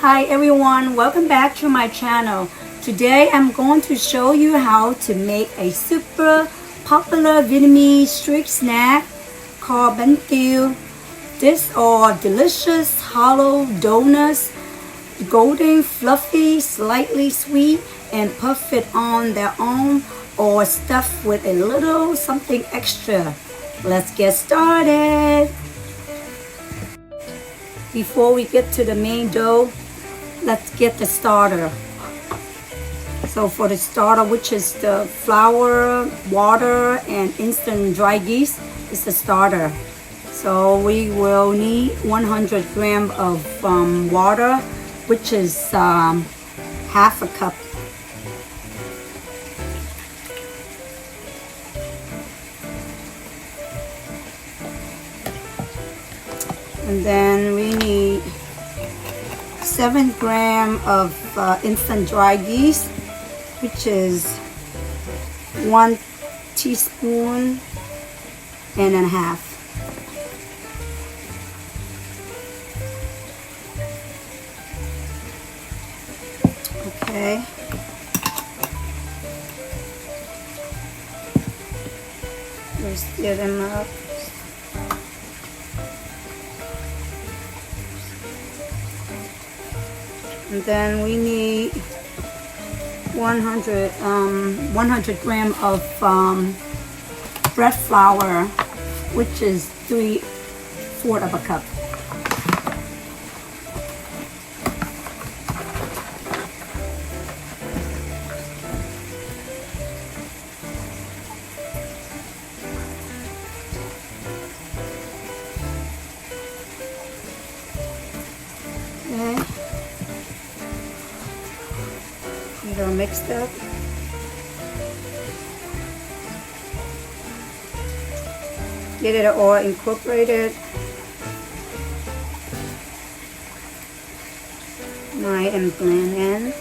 Hi everyone, welcome back to my channel. Today I'm going to show you how to make a super popular Vietnamese street snack called Bánh Tiêu. These are delicious hollow donuts, golden, fluffy, slightly sweet, and perfect on their own or stuffed with a little something extra. Let's get started. Before we get to the main dough, let's get the starter. So for the starter, which is the flour, water, and instant dry yeast, is the starter. So we will need 100 grams of water, which is half a cup. And then we need 7 grams of instant dry yeast, which is 1 teaspoon and a half. Okay. We'll stir them up. And then we need 100 grams of bread flour, which is 3/4 of a cup. Okay. These are mixed up. Get it all incorporated. Nice and blend in.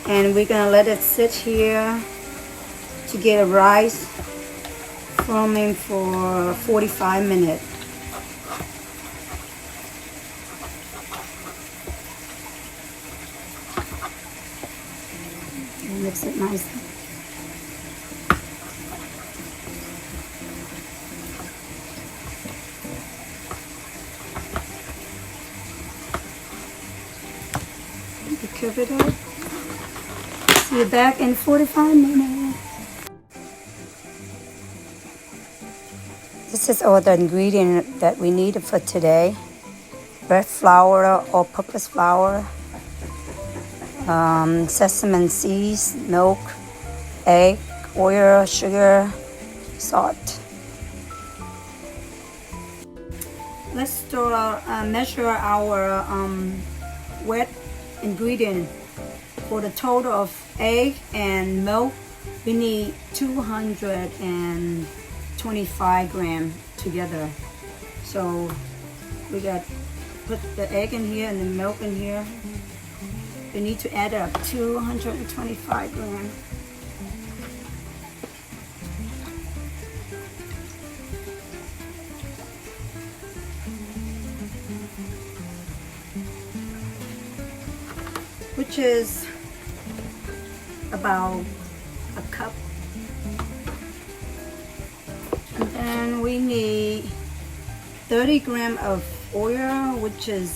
And we're gonna let it sit here to get a rise forming for 45 minutes. Mix it nicely. Cover it up. See you back in 45 minutes. This is all the ingredient that we need for today. Bread flour or purpose flour, sesame seeds, milk, egg, oil, sugar, salt. Let's start measure our wet ingredient. For the total of egg and milk, we need 225 grams together. So we got put the egg in here and the milk in here. We need to add up 225 grams. Which is about a cup. And then we need 30 grams of oil, which is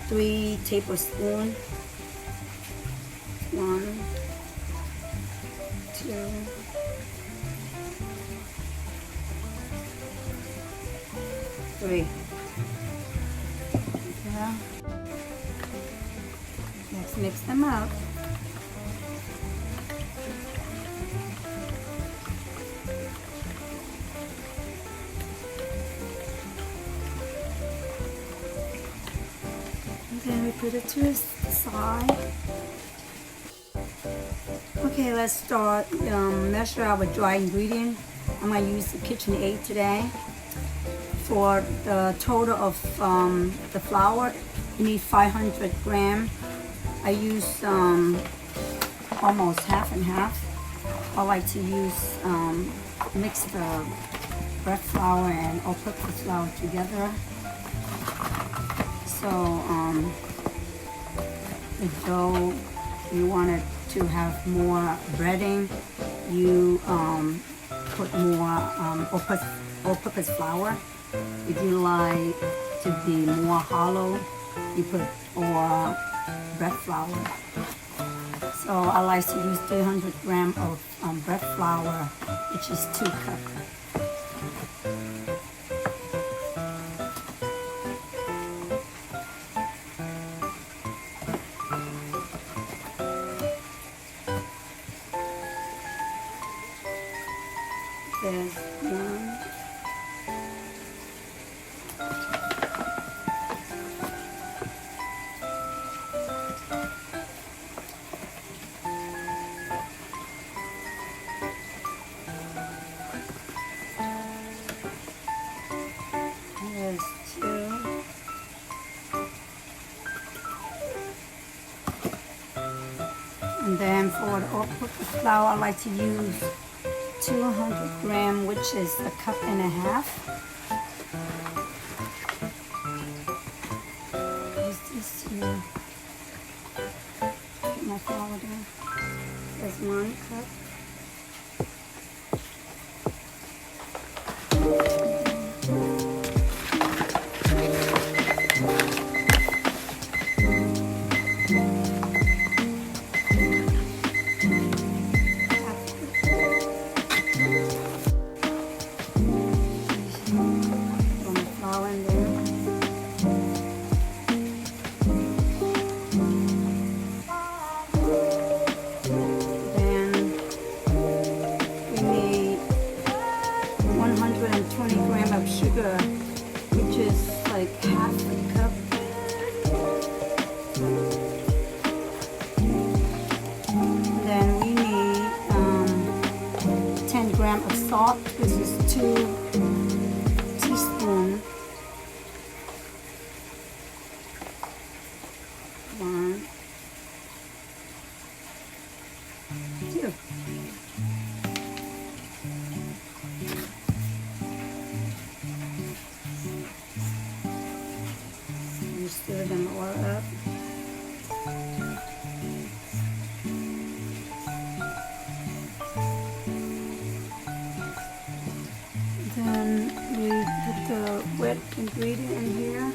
3 tablespoons. 1, 2, 3. Yeah. Let's mix them up. And then we put it to the side. Okay, let's start measure our dry ingredient. I'm going to use the KitchenAid today. For the total of the flour, you need 500 grams. I use almost half and half. I like to use mix the bread flour and all-purpose flour together. So the dough, you want it to have more breading, you put more all-purpose flour. If you like to be more hollow, you put more bread flour. So I like to use 300 grams of bread flour, which is 2 cups. There's one. There's 2. And then for the all-purpose flour, I like to use 200 grams, which is 1.5 cups. Use this here. Put my flour there. There's 1 cup. Sugar, which is like 1/2 cup. Then we need 10 grams of salt. This is 2 teaspoons. 1, 2. Stir them all up. Then we put the wet ingredient in here.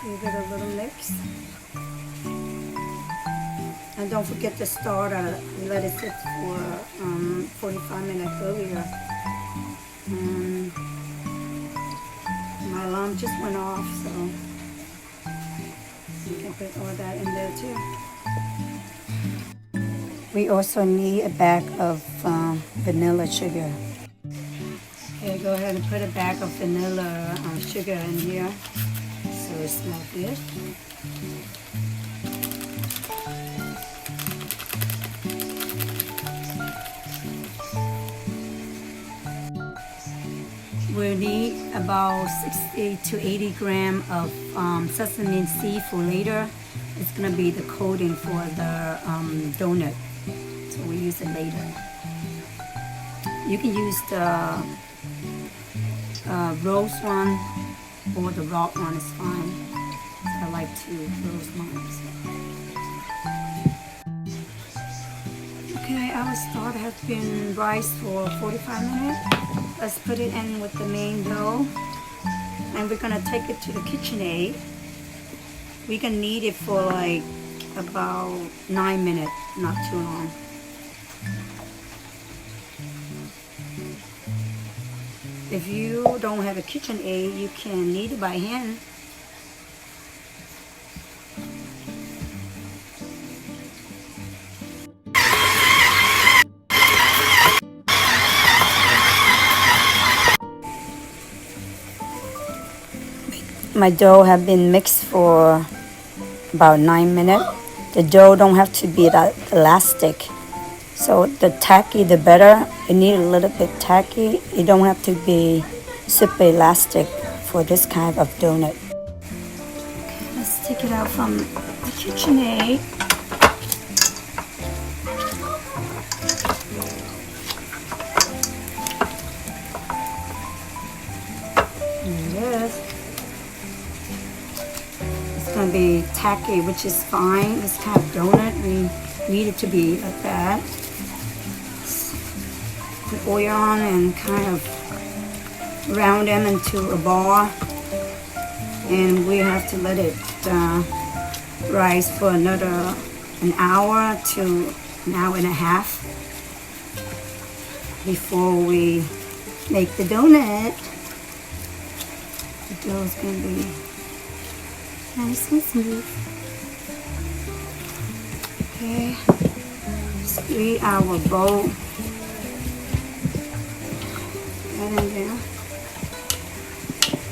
Give it a little mix. And don't forget to let it sit for 45 minutes earlier. My alarm just went off, so you can put all that in there too. We also need a bag of vanilla sugar. Okay, go ahead and put a bag of vanilla sugar in here. So it smells good. We need about 60 to 80 grams of sesame seed for later. It's gonna be the coating for the donut, so we use it later. You can use the roast one or the raw one is fine. I like to roast mine. Okay, our starter has been rice for 45 minutes. Let's put it in with the main dough. And we're gonna take it to the KitchenAid. We can knead it for like about 9 minutes, not too long. If you don't have a KitchenAid, you can knead it by hand. My dough have been mixed for about 9 minutes. The dough don't have to be that elastic. So the tacky, the better. You need a little bit tacky. You don't have to be super elastic for this kind of donut. Take it out from the KitchenAid. It's going to be tacky, which is fine. It's kind of donut. We need it to be like that. Put oil on and kind of round them into a ball. And we have to let it rise for another an hour to an hour and a half before we make the donut. The dough is going to be nice and smooth. Okay, squeeze our bowl. That in there.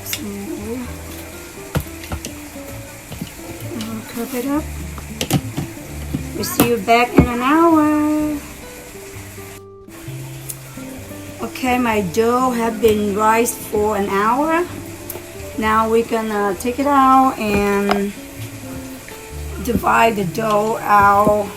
Some oil. And we'll cover it up. We'll see you back in an hour. Okay, my dough have been rised for an hour. Now we're gonna take it out and divide the dough out.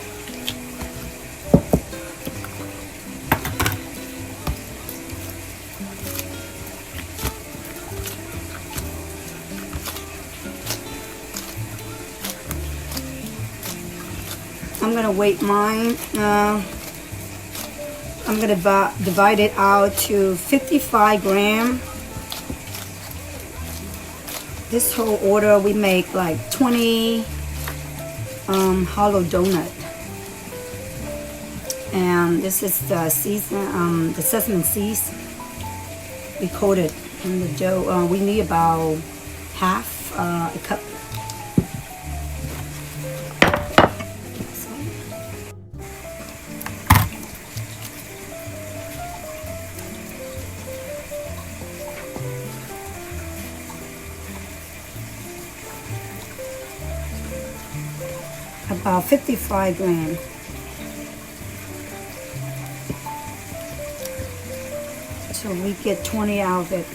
I'm gonna weight mine. I'm gonna divide it out to 55 grams. This whole order we make like 20 hollow donut, and this is the season, the sesame seeds. We coat it in the dough. We need about half a cup. About 55 grams. So we get 20 out of it.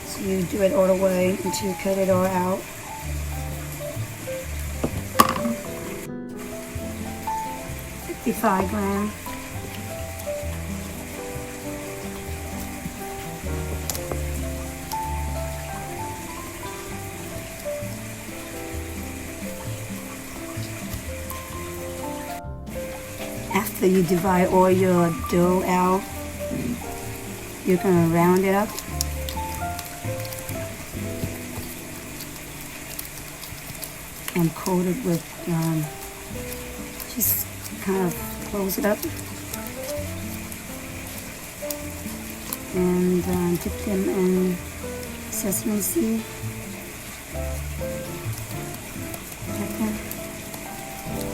So you do it all the way until you cut it all out. $55 grams. After you divide all your dough out, you're going to round it up. And coat it with, just kind of close it up. And dip them in sesame seed.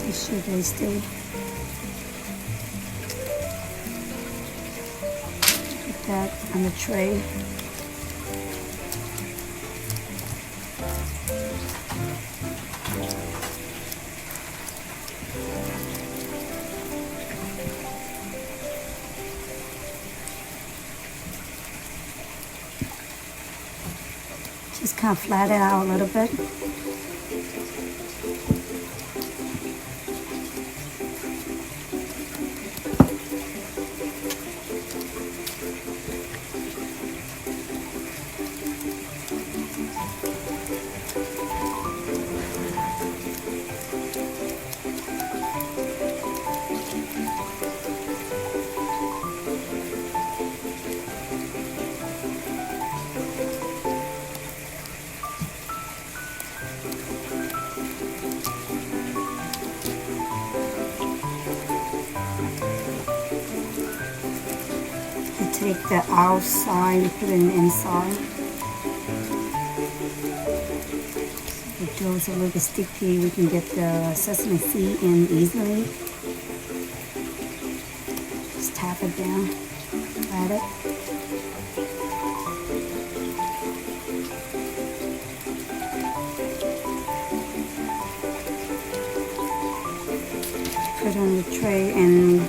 Make sure they stay. That on the tray. Just kind of flat it out a little bit. Take the outside and put it in the inside. So the dough's a little bit sticky. We can get the sesame seed in easily. Just tap it down, add it. Put it on the tray, and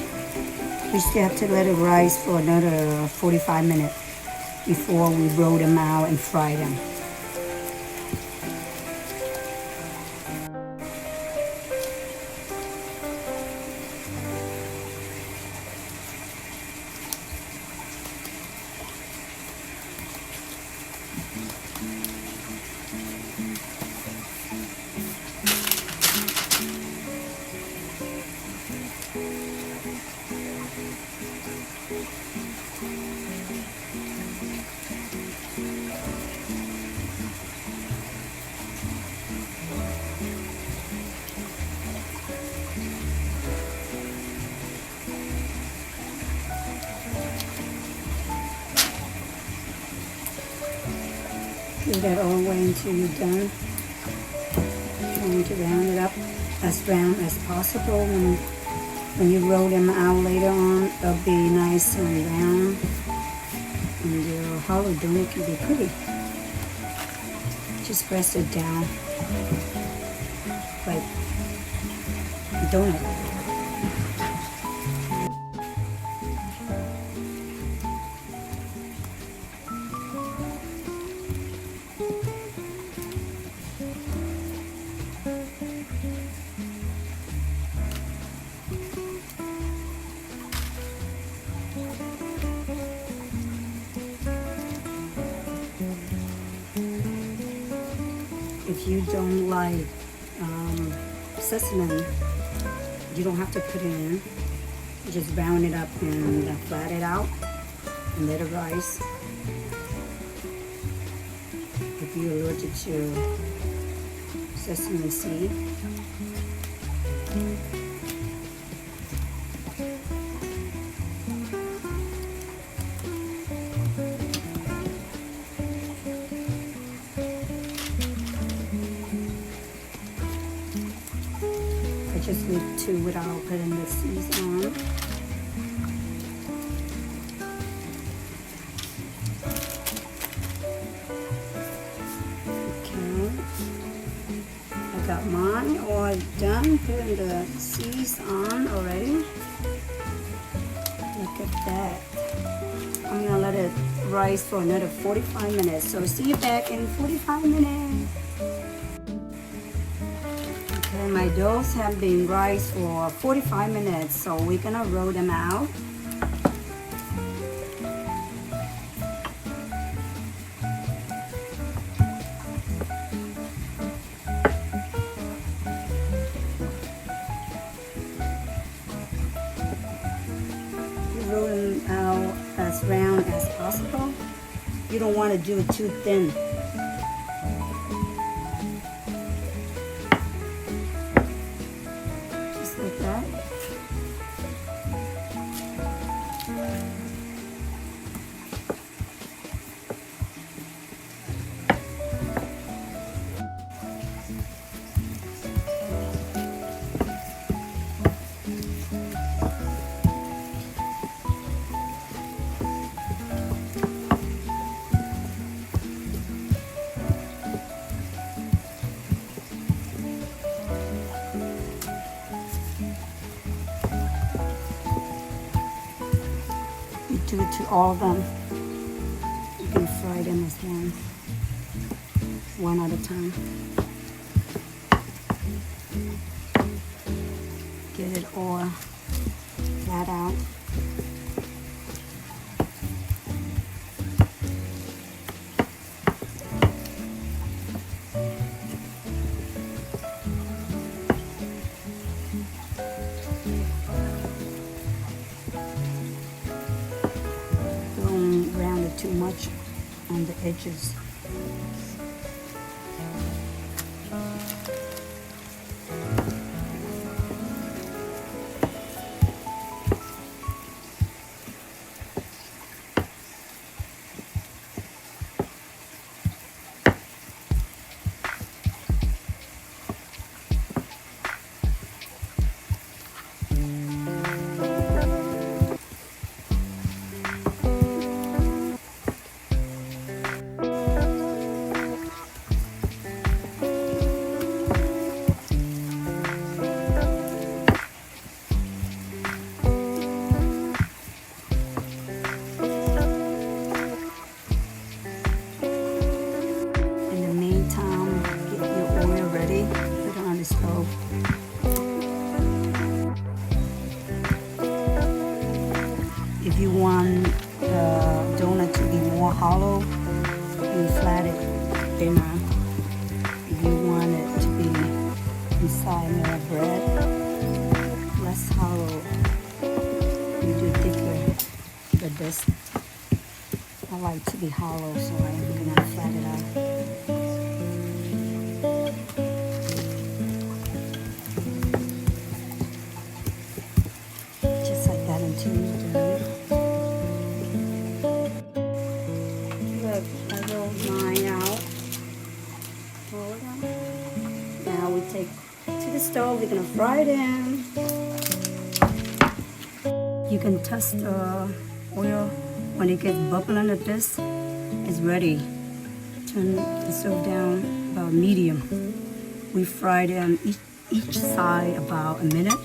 we still have to let it rise for another 45 minutes before we roll them out and fry them. do that all the way until you're done. Trying to round it up as round as possible. When you roll them out later on, they'll be nice and round, and your hollow donut can be pretty. Just press it down like a donut. If you don't like sesame, you don't have to put it in. You just round it up and flat it out and let it rise. If you're allergic to sesame seed, I just need two without putting the seeds on. Okay, I got mine all done, putting the seeds on already. Look at that. I'm gonna let it rise for another 45 minutes. So see you back in 45 minutes. Okay, my doughs have been rised for 45 minutes, so we're gonna roll them out. Roll them out as round as possible. You don't want to do it too thin. Just like that. Do it to all of them. You can fry them as one at a time. Get it all flat out. Round it too much on the edges. If you want the donut to be more hollow, you flat it thinner. If you want it to be inside more bread, less hollow, you do thicker. But this, I like to be hollow, so I'm gonna flat it out. Look, I rolled mine out. Hold on. Now we take to the stove. We're gonna fry them. You can test the oil when it gets bubbling like this. It's ready. Turn the stove down about medium. We fry them each side about a minute.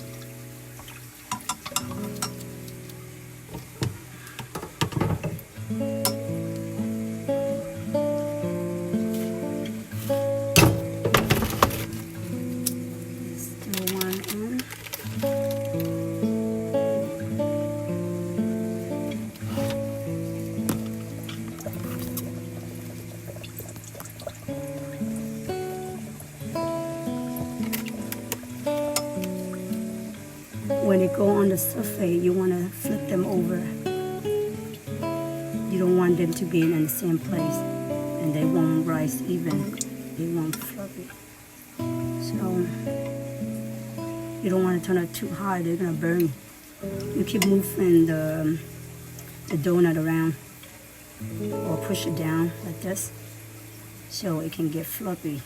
When they go on the surface, you want to flip them over. You don't want them to be in the same place, and they won't rise even. They won't fluffy. So you don't want to turn it too high; they're gonna burn. You keep moving the donut around, or push it down like this, so it can get fluffy.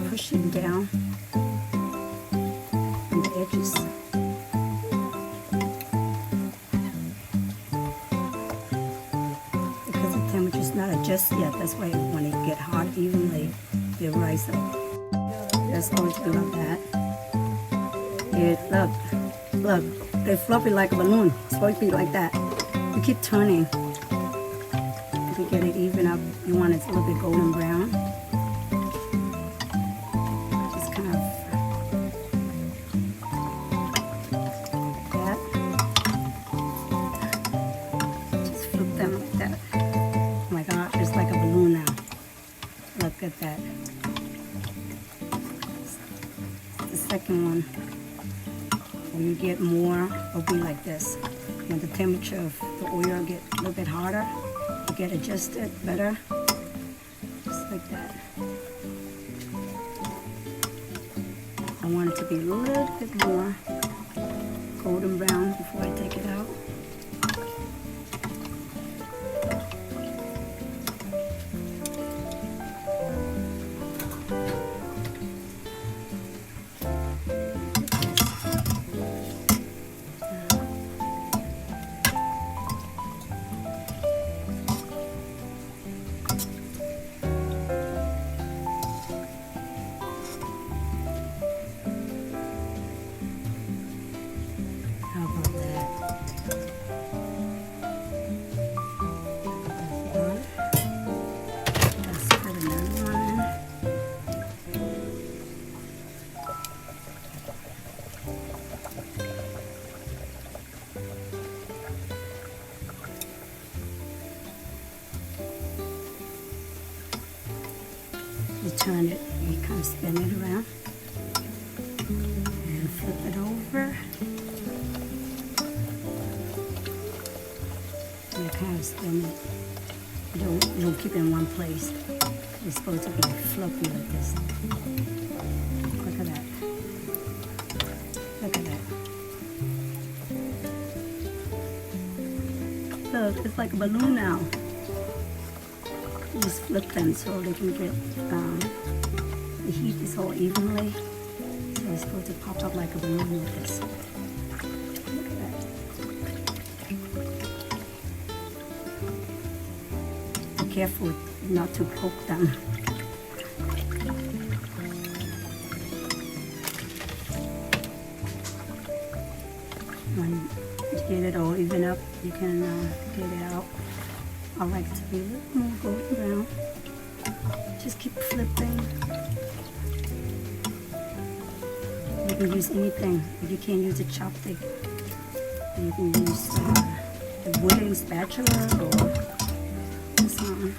Push them down on the edges. Because the temperature's not adjusted yet, that's why when it get hot evenly, they rise up. That's always be like that. Look, they're fluffy like a balloon. It's supposed to be like that. You keep turning. If you get it even up, you want it a little bit golden brown. Look at that. The second one, when you get more, it'll be like this. When the temperature of the oil get a little bit hotter, you get adjusted better, just like that. I want it to be a little bit more golden brown before I take it out. How about that? Let's put another one in. You turn it, you kind of spin it around and flip it over. You kind of spin it. You don't keep it in one place. It's supposed to be fluffy like this. Look at that. Look at that. Look, it's like a balloon now. You just flip them so they can get the heat is all evenly. So it's supposed to pop up like a balloon with this. Look at that. Be careful not to poke them. When you get it all even up, you can get it out. I like it to be a little more golden brown. Just keep flipping. You can use anything. If you can't use a chopstick, you can use a wooden spatula or something.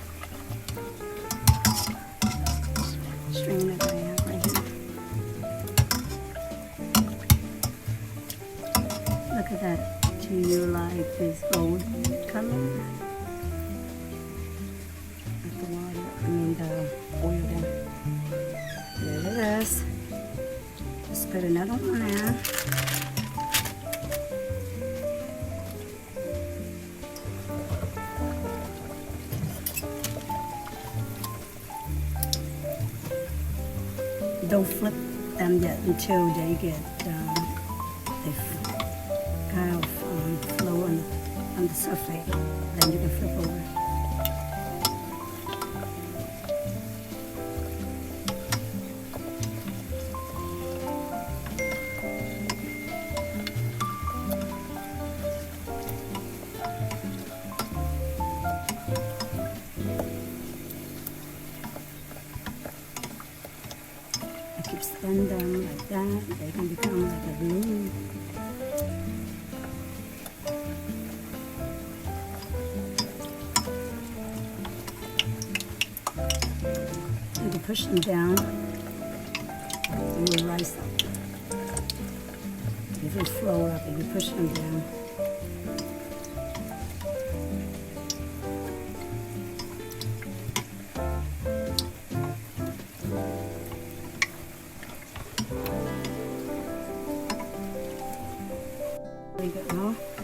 Strainer that I have right here. Look at that. Do you like this gold color? The oil down. Yeah, this. Let's put another one in. Don't flip them yet until they get they kind of flow on the surface. Then you can flip over. Spin them like that, they can become like a balloon. You can push them down, they will rise up. If they flow up, if you push them down.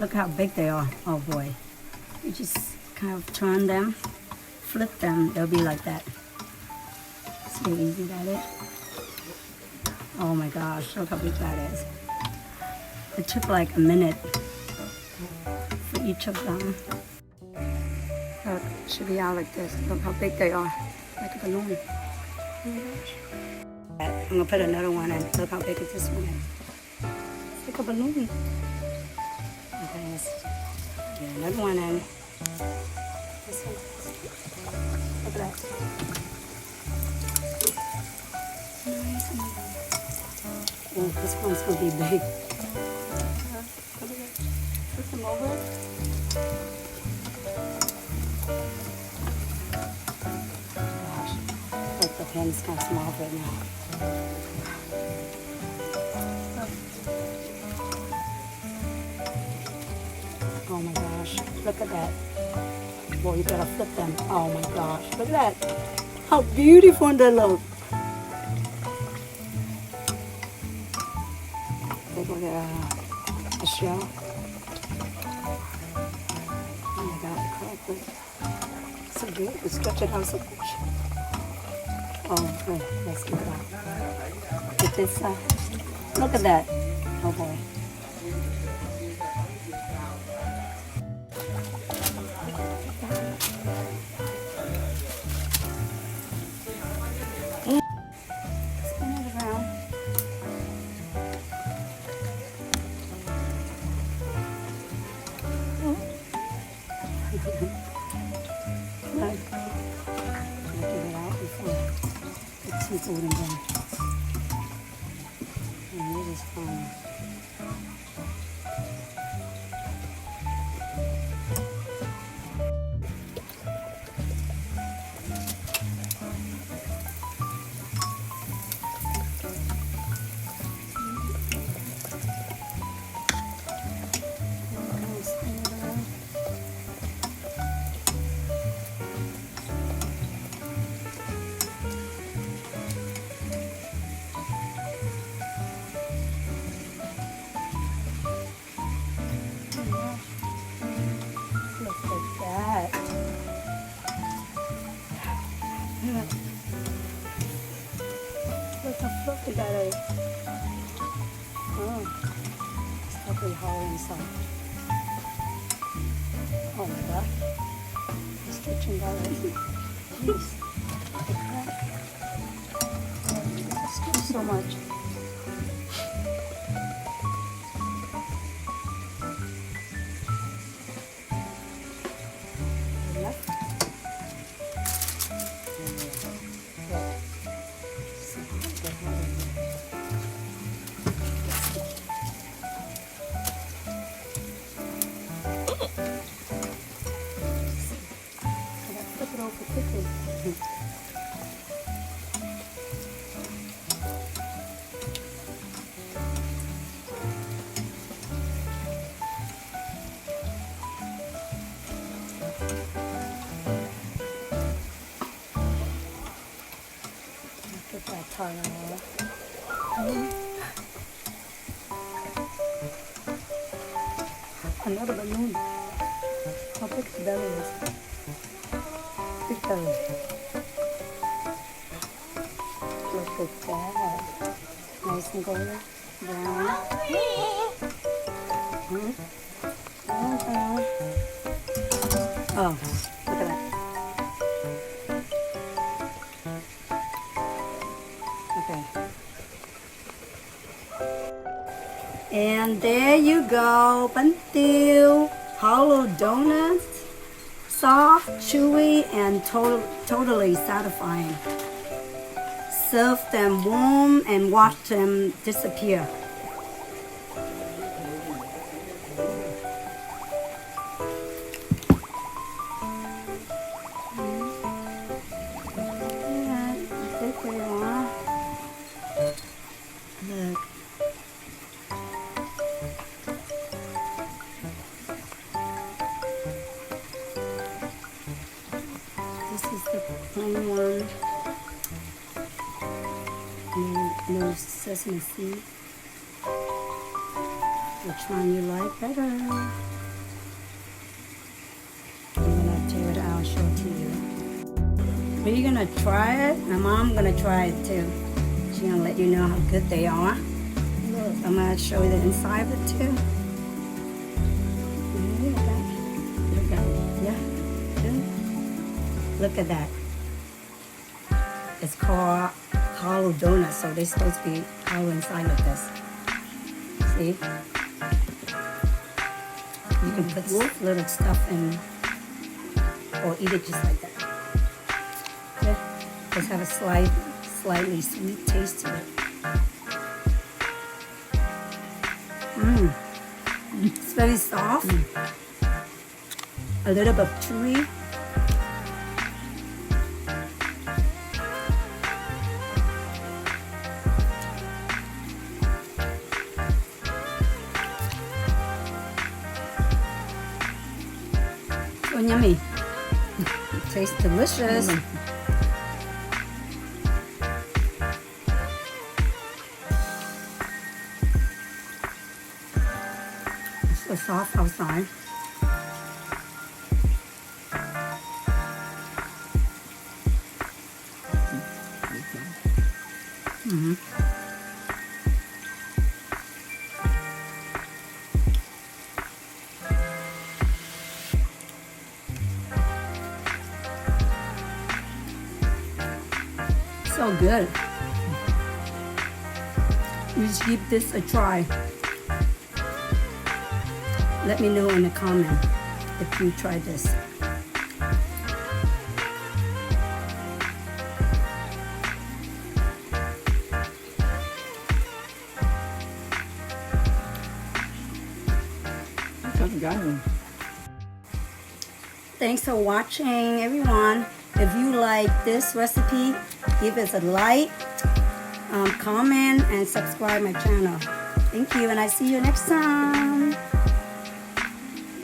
Look how big they are. Oh boy. You just kind of turn them, flip them, they'll be like that. See how easy that is? Oh my gosh, look how big that is. It took like a minute for each of them. Look, it should be out like this. Look how big they are, like a balloon. Oh my gosh. I'm gonna put another one in. Look how big this one is. It's like a balloon. Okay, let's get another one in. This one. Look at that. Nice. Oh, this one's gonna be big. Look at it. Put them over. Gosh, like the pen's kind of small right now. Oh my gosh, look at that. Boy, you gotta flip them. Oh my gosh, look at that. How beautiful they look. Take a look at a shell. Oh my god, cracked it. So good, you stretch it out so much. Oh, okay, let's get it out. Get this, look at that. Oh boy. It's all in there. And this is fine. Look how fluffy that is. Oh, it's totally hollow inside. Oh my god. It's stretching that way. Jeez. It's still so much. Get that tie on. Another balloon. How big the belly is? Big belly. Look at that. Nice and golden brown. Oh, look at that. Okay. And there you go, Bánh Tiêu, hollow donuts, soft, chewy, and totally satisfying. Serve them warm and watch them disappear. Look. This is the plain one. No sesame seed. Which one you like better? I'm gonna tear it out and show it to you. Are you gonna try it? My mom's gonna try it too. She's gonna let you know how good they are. Look, I'm gonna show you the inside of it too. Yeah. Look at that. It's called hollow donut, so they're supposed to be hollow inside like this. See? You can put little stuff in or eat it just like that. Yeah. Just have a slightly sweet taste to it. It's very soft. A little bit chewy. So yummy. It tastes delicious. It's so soft outside. So good. You should give this a try. Let me know in the comment if you tried this. Thanks for watching, everyone. If you like this recipe, give us a like, comment, and subscribe my channel. Thank you, and I see you next time.